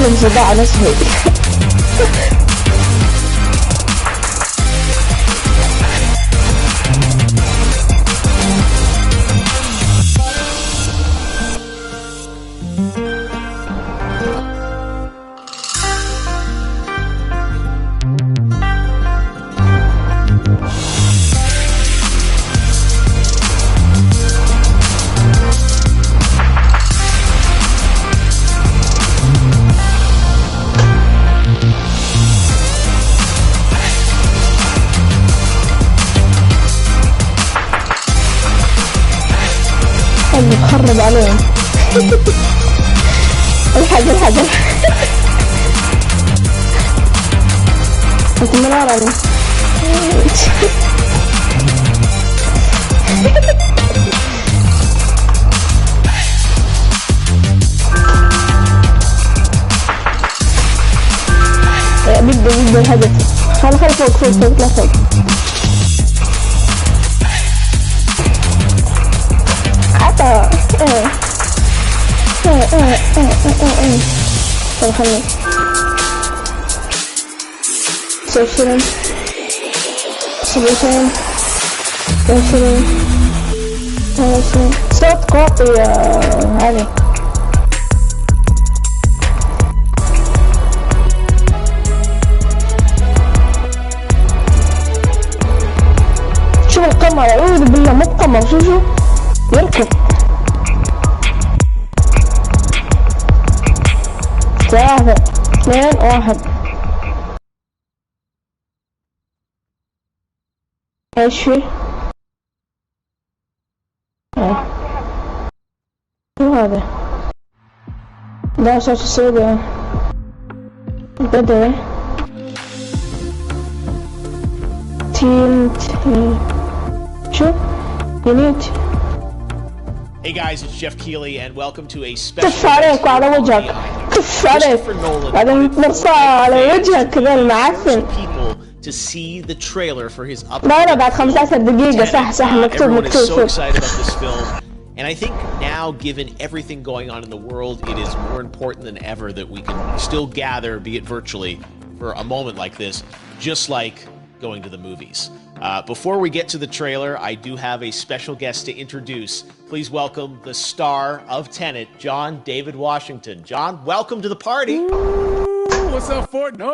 فيلم صداع نصفي. بتخرب عليهم. الحق انت من وراني. بيبدأ الهدف. خل فوق لا فوق. حتى طب خلي سوشيال 27 صوت قوي يا علي. شوف القمر، اعوذ بالله مو بقمر. شوف يركب 3 2 1. ايش في؟ شو هذا؟ لا صوت السعودية بدأ تيم شو؟ ينيت. Hey guys, it's Jeff Keighley and welcome to a special تف عليك وعلى وجهك. تف عليك بعدين تمرصها على وجهك كذا المعفن. To see the trailer for his لا بعد 15 دقيقة. صح Everyone is so excited about this film. And I think now, given everything going on in the world, it is more important than ever that we can still gather, be it virtually, for a moment like this, just like going to the movies. Before we get to the trailer, I do have a special guest to introduce. Please welcome the star of Tenet, John David Washington. John, welcome to the party. Ooh, what's up, Fort? No!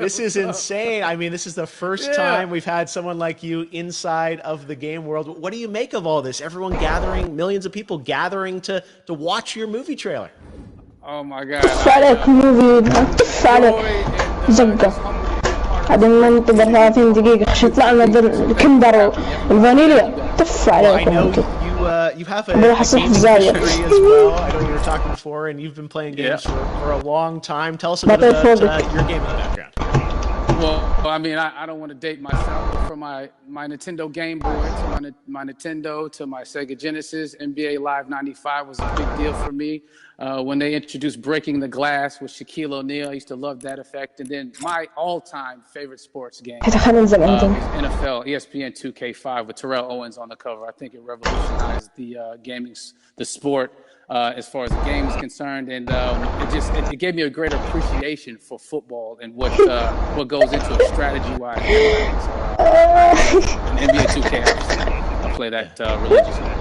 This is insane. I mean, this is the first time we've had someone like you inside of the game world. What do you make of all this? Everyone gathering, millions of people gathering to watch your movie trailer. Oh my God. تف عليك موفي. تف عليك زقة. بعدين ننتظر 30 دقيقة عشان يطلع لنا الكندر والفانيليا. تف عليك. You have a gaming history as well. I know you were talking before, and you've been playing games for a long time. Tell us a bit about your gaming background. Well, I mean, I don't want to date myself, but from my Nintendo Game Boy to my Nintendo to my Sega Genesis, NBA Live 95 was a big deal for me. When they introduced Breaking the Glass with Shaquille O'Neal, I used to love that effect. And then my all-time favorite sports game is NFL, ESPN 2K5 with Terrell Owens on the cover. I think it revolutionized the sport. As far as the game is concerned, and it gave me a greater appreciation for football and what goes into it strategy-wise. NBA 2K, I play that religiously.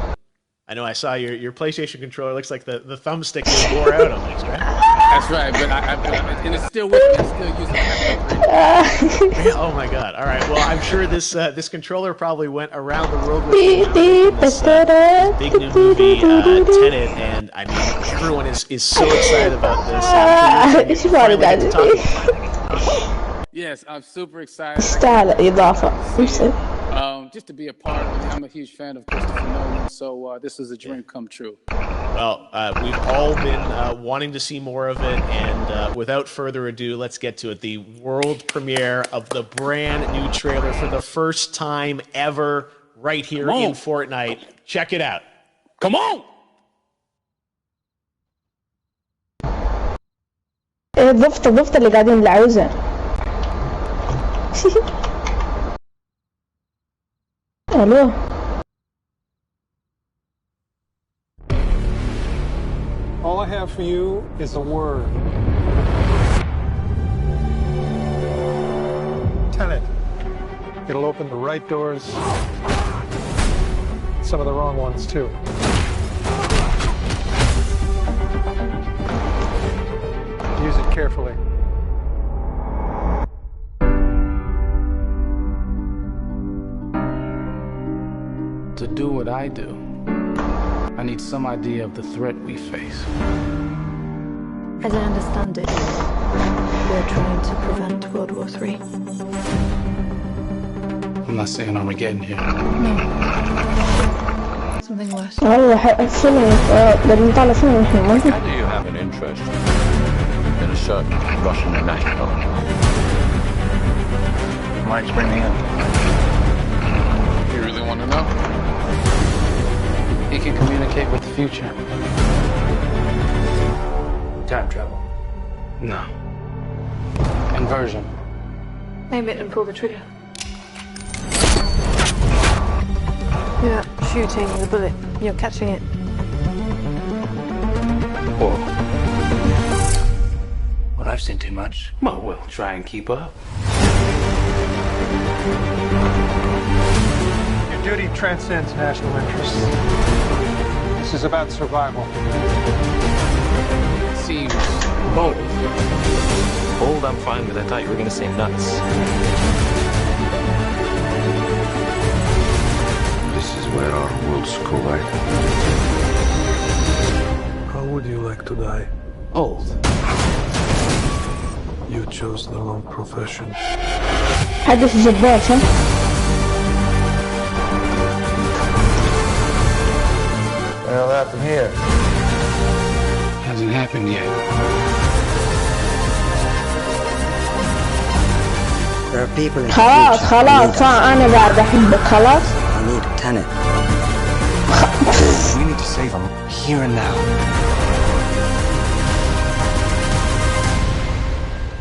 I know I saw your PlayStation controller. Looks like the thumbstick is wore out on things, right? That's right, but and it's still with me. I'm still using it. Oh my God! All right. Well, I'm sure this controller probably went around the world with this big new movie, Tenet, and I mean everyone is so excited about this. Yes, I'm super excited. Just to be a part of it. I'm a huge fan of Christopher Nolan, so this is a dream come true. Well, we've all been wanting to see more of it, and without further ado, let's get to it. The world premiere of the brand new trailer for the first time ever right here in Fortnite. Check it out. Come on! ضفت اللي قاعدين بالعوزة. الو All I have for you is a word. Tenet. It'll open the right doors, some of the wrong ones too. Use it carefully. To do what I do, I need some idea of the threat we face. As I understand it, we're trying to prevent World War III. I'm not saying Armageddon here. Something worse. فيلم بدنا نطلع فيلم الحين ما في. How do you have an interest in a certain Russian national? Might bring me in. You really want to know? He can communicate with the future. Time travel. No. Inversion. Aim it and pull the trigger. You're shooting the bullet. You're catching it. Whoa. Well, I've seen too much. Well, we'll try and keep up. Your duty transcends national interests. This is about survival. Seems bold. Bold, I'm fine with. I thought you were going to say nuts. This is where our worlds collide. How would you like to die? Old. You chose the wrong profession. حدث جبار ها؟ Well, happened here. Hasn't happened yet. There are people in the خلاص future خلاص أنا بعد أحبك خلاص. I need Tenet. We need to save them here and now.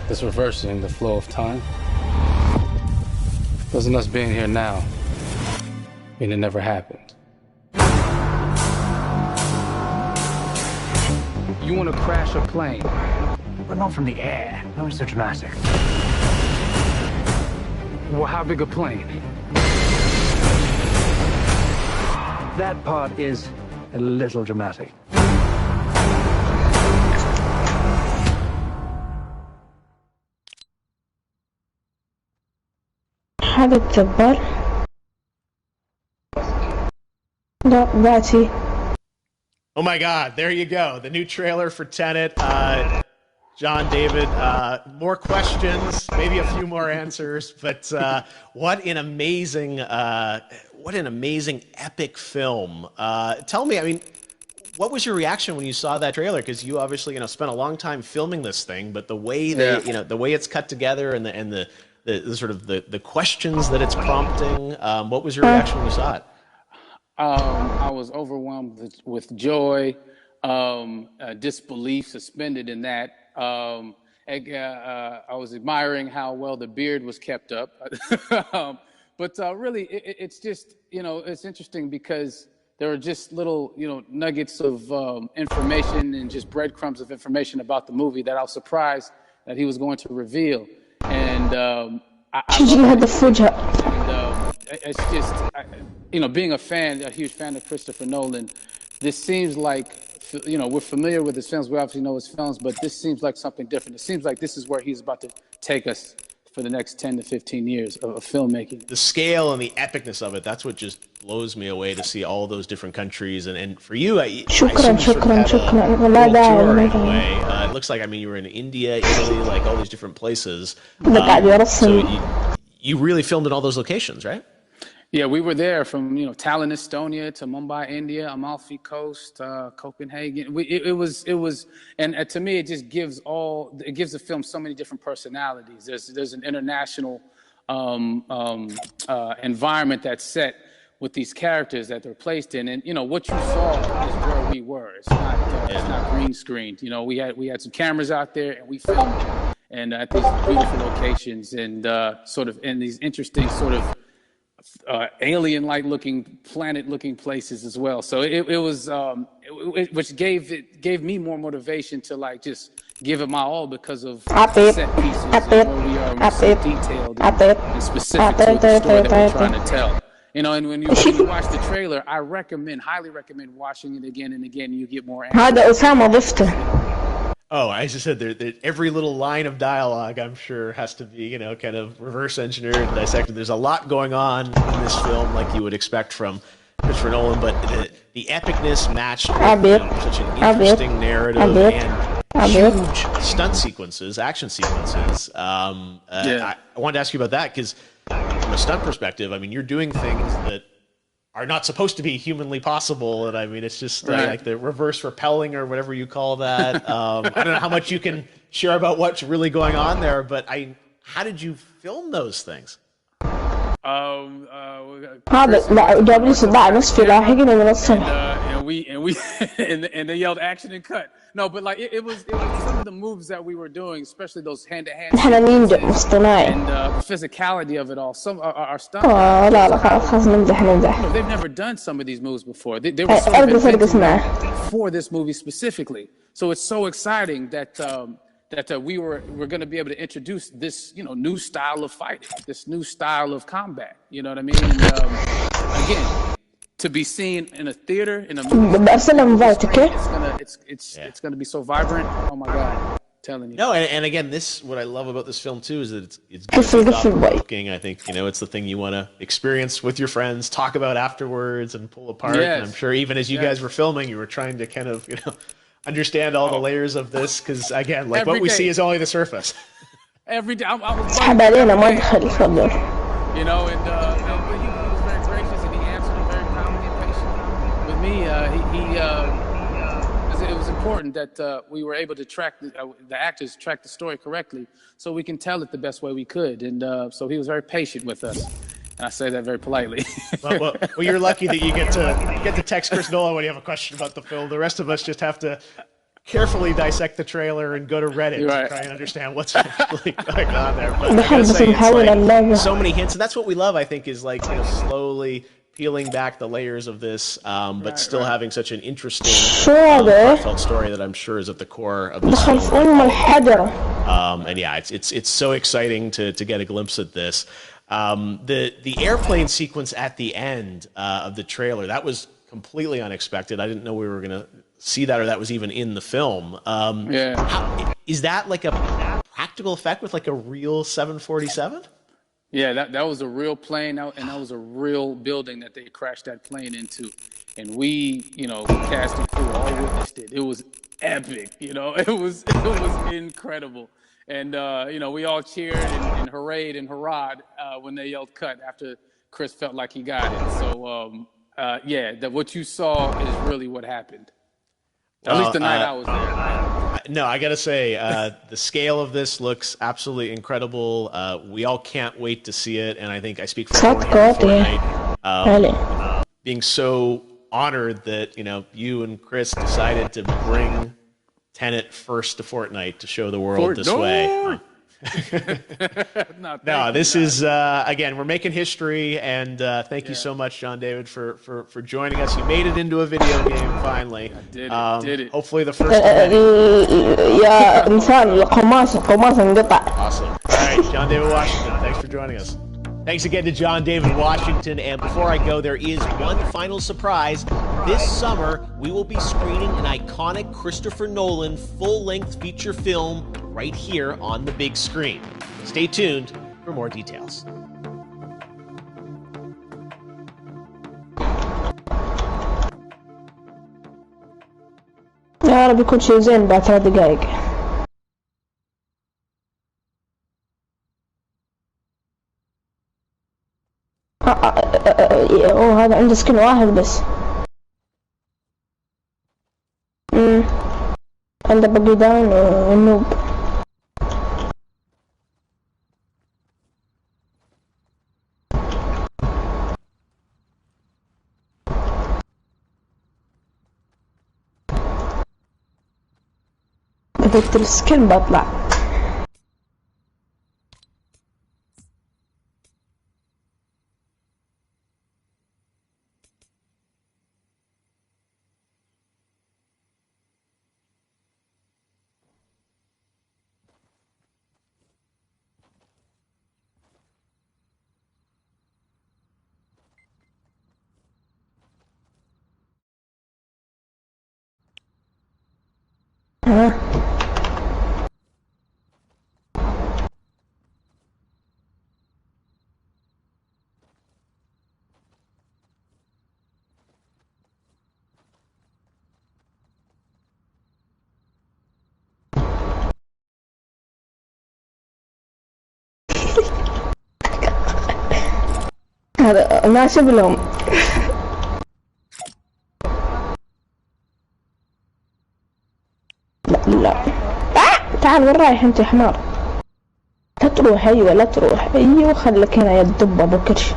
This reversing the flow of time. Doesn't us being here now mean it never happened? You want to crash a plane? But not from the air. That was so dramatic. Well, how big a plane? That part is a little dramatic. هذا الجبار. لا ذاتي. Oh my God, there you go. The new trailer for Tenet. John, David, more questions, maybe a few more answers, but what an amazing epic film. Tell me, I mean, what was your reaction when you saw that trailer? Because you obviously, spent a long time filming this thing, but the way the way it's cut together and the sort of the questions that it's prompting, what was your reaction when you saw it? I was overwhelmed with joy, disbelief, suspended in that. I was admiring how well the beard was kept up. But really, it's just, it's interesting because there are just little, nuggets of information and just breadcrumbs of information about the movie that I was surprised that he was going to reveal. And it's just, being a huge fan of Christopher Nolan, this seems like, we're familiar with his films. We obviously know his films, but this seems like something different. It seems like this is where he's about to take us for the next 10 to 15 years of filmmaking. The scale and the epicness of it, that's what just blows me away to see all those different countries. And for you, شكرا. it looks like, you were in India, Italy, like all these different places. So you really filmed in all those locations, right? Yeah, we were there from Tallinn, Estonia, to Mumbai, India, Amalfi Coast, Copenhagen. It was, and to me, it just gives the film so many different personalities. There's an international environment that's set with these characters that they're placed in, and what you saw is where we were. It's not green screened. We had some cameras out there, and we filmed, and at these beautiful locations, and sort of in these interesting sort of alien-like looking, planet-looking places as well. So it was, which gave me more motivation to like just give it my all because of set pieces and where we are so detailed and specific to the story that we're trying to tell. You know, and when you watch the trailer, I highly recommend watching it again and again. You get more answers. هذا أسامة ضفته. Oh, as I said, every little line of dialogue, I'm sure, has to be, you know, kind of reverse engineered and dissected. There's a lot going on in this film, like you would expect from Christopher Nolan, but the epicness matched with such an interesting narrative and huge stunt sequences, action sequences. I wanted to ask you about that because, from a stunt perspective, I mean, you're doing things that are not supposed to be humanly possible, and I mean, it's just like the reverse rappelling or whatever you call that. I don't know how much you can share about what's really going on there, but how did you film those things? هذا لا جاب لي صداع نصفي لاحقني من الصبح. And they yelled action and cut. No, but like it was some of the moves that we were doing, especially those hand-to-hand احنا ننجح مصطنعي. and the physicality of it all. Some our stunt. لا خلاص نمزح. They've never done some of these moves before. They were sort of invented for this movie specifically. So it's so exciting that we're going to be able to introduce this, you know, new style of fighting, this new style of combat. You know what I mean? And, again, to be seen in a theater, in a movie, it's gonna be so vibrant. Oh my God, I'm telling you. No, and again, what I love about this film too is that it's good looking. I think, you know, it's the thing you want to experience with your friends, talk about afterwards, and pull apart. Yes. And I'm sure even as you guys were filming, you were trying to kind of, you know, understand all the layers of this because, again, like what we see is only the surface. Every day, I was you know, and but he was very gracious and he answered it very calmly and patiently with me. It was important that we were able to track the actors track the story correctly, so we can tell it the best way we could. And so he was very patient with us. And I say that very politely. well, you're lucky that you get to text Chris Nolan when you have a question about the film. The rest of us just have to carefully dissect the trailer and go to Reddit to try and understand what's actually going on there. But I gotta say, it's like so many hints, and that's what we love. I think is like, you know, slowly peeling back the layers of this, but still having such an interesting, heartfelt story that I'm sure is at the core of this film. And yeah, it's so exciting to get a glimpse at this. The airplane sequence at the end of the trailer, that was completely unexpected. I didn't know we were going to see that, or that was even in the film. Is that like a practical effect with like a real 747? Yeah, that was a real plane, and that was a real building that they crashed that plane into. And we, you know, cast and crew all witnessed it. It was epic, you know. It was incredible. And, you know, we all cheered and hurrayed and hurrahed when they yelled cut after Chris felt like he got it. So, what you saw is really what happened. At least the night I was there. No, I got to say, the scale of this looks absolutely incredible. We all can't wait to see it. And I think I speak for Fortnite, being so honored that, you know, you and Chris decided to bring Tenet first to Fortnite to show the world this way. No, this is again, we're making history, and thank you so much, John David, for joining us. You made it into a video game finally. I did it. Hopefully the first one. Awesome. All right, John David Washington, thanks for joining us. Thanks again to John David Washington. And before I go, there is one final surprise. This summer, we will be screening an iconic Christopher Nolan full-length feature film right here on the big screen. Stay tuned for more details. يا رب يكون شيء زين بعد 3 دقايق. هذا عنده سكن واحد بس. عنده بقيدان والنوب. بديت السكن بطلع. هذا ناسب لهم. لا تعال وين رايح انت يا حمار؟ لا تروح. ايوه لا تروح. ايوه خليك هنا يا الدب ابو كرش.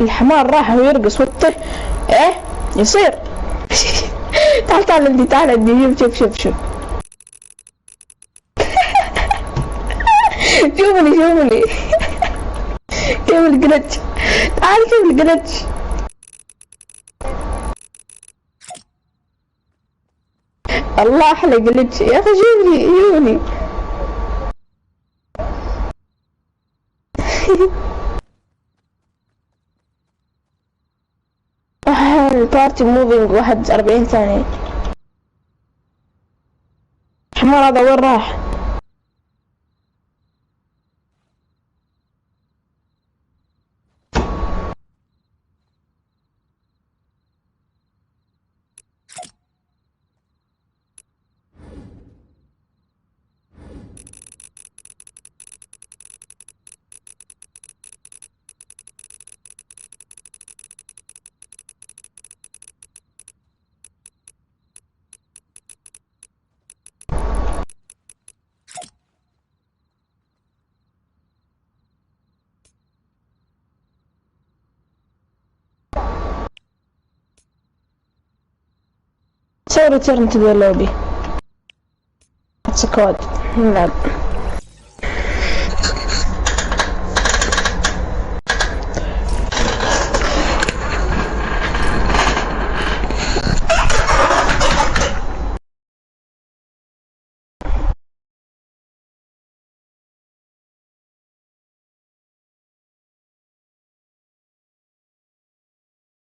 الحمار راح ويرقص وانت ايه يصير. تعال عندي تعال عندي. شوف شوفني كيف الجلتش. تعال كيف الجلتش. الله احلى جلتش يا اخي. شوفني البارتي موفينج 41 ثانية. حمار هذا وين راح؟ سوي ريتيرن تو ذا لوبي. اتس كود نلعب.